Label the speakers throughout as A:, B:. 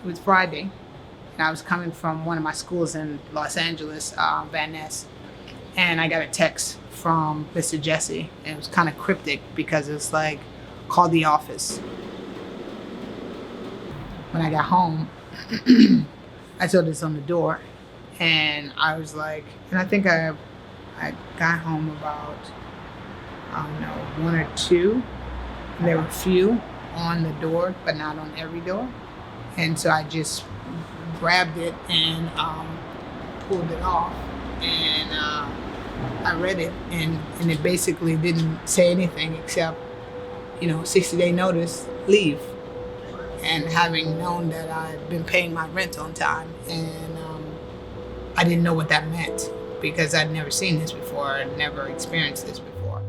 A: It was Friday, and I was coming from one of my schools in Los Angeles, Van Ness, and I got a text from Mr. Jesse, and it was kind of cryptic because it was like, call the office. When I got home, I saw this on the door, and I was like, and I think I got home about, I don't know, 1 or 2. There were few on the door, but not on every door. And so I just grabbed it and pulled it off, and I read it, and it basically didn't say anything except, 60-day notice, leave. And having known that I'd been paying my rent on time, and I didn't know what that meant because I'd never seen this before, I'd never experienced this before.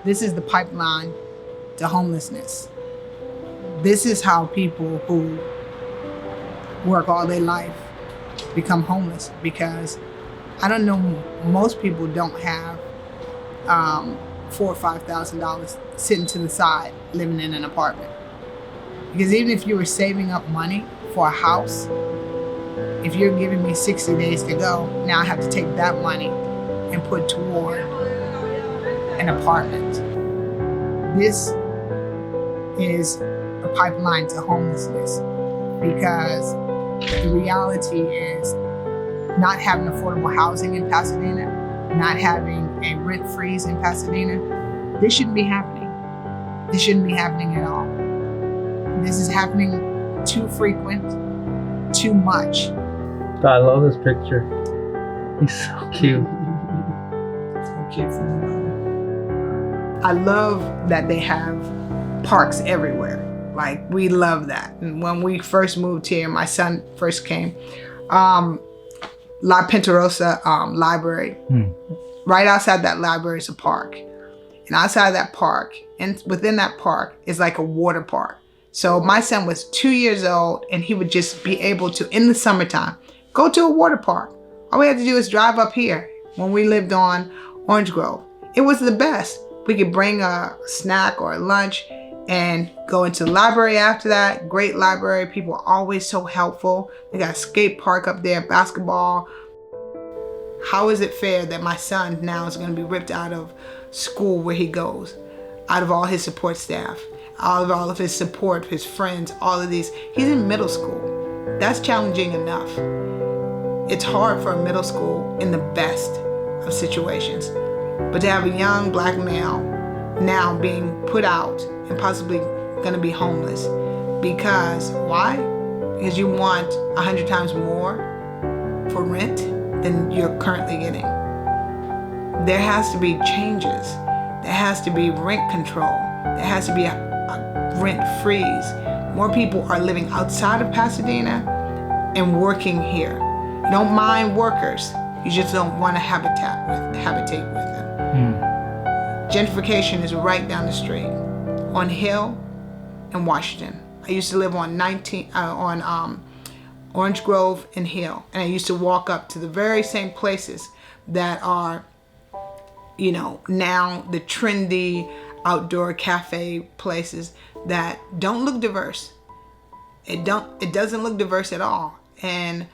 A: This is the pipeline to homelessness. This is how people who work all their life become homeless, because I don't know, most people don't have $4,000 or $5,000 sitting to the side living in an apartment. Because even if you were saving up money for a house, if you're giving me 60 days to go, now I have to take that money and put toward an apartment. This is a pipeline to homelessness, because the reality is not having affordable housing in Pasadena, not having a rent freeze in Pasadena, this shouldn't be happening. This shouldn't be happening at all. This is happening too frequent, too much.
B: I love this picture. He's so cute.
A: So cute for me. I love that they have parks everywhere. Like, we love that. And when we first moved here, my son first came, La Pintarosa Library. Right outside that library is a park. And outside that park, and within that park, is like a water park. So my son was 2 years old, and he would just be able to, in the summertime, go to a water park. All we had to do is drive up here when we lived on Orange Grove. It was the best. We could bring a snack or a lunch and go into the library after that. Great library. People are always so helpful. They got a skate park up there, basketball. How is it fair that my son now is going to be ripped out of school where he goes, out of all his support staff, out of all of his support, his friends, all of these? He's in middle school. That's challenging enough. It's hard for a middle school in the best of situations. But to have a young black male now being put out and possibly going to be homeless. Because why? Because you want 100 times more for rent than you're currently getting. There has to be changes. There has to be rent control. There has to be a rent freeze. More people are living outside of Pasadena and working here. You don't mind workers. You just don't want to habitate with them. Gentrification is right down the street on Hill and Washington. I used to live on Orange Grove and Hill, and I used to walk up to the very same places that are, now the trendy outdoor cafe places that don't look diverse. It doesn't look diverse at all, and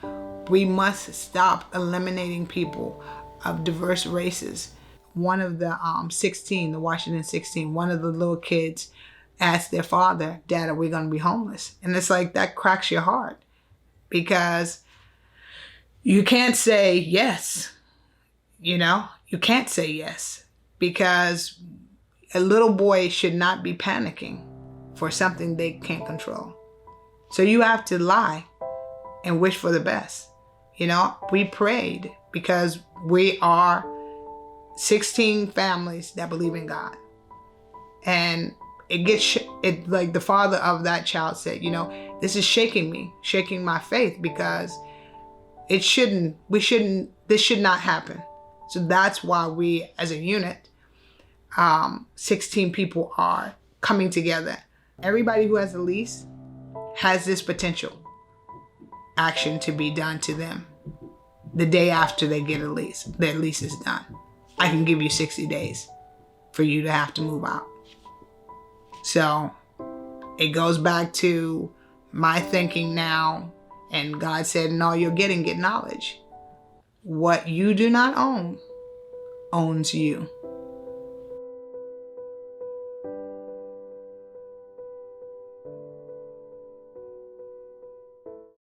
A: we must stop eliminating people of diverse races. One of the 16, the Washington 16, one of the little kids asked their father, "Dad, are we going to be homeless?" And it's like, that cracks your heart, because you can't say yes. You can't say yes, because a little boy should not be panicking for something they can't control. So you have to lie and wish for the best. We prayed because we are 16 families that believe in God. And like the father of that child said, this is shaking my faith, because this should not happen. So that's why we, as a unit, 16 people are coming together. Everybody who has a lease has this potential action to be done to them the day after they get a lease. Their lease is done. I can give you 60 days for you to have to move out. So it goes back to my thinking now, and God said, in all you're getting, get knowledge. What you do not own owns you.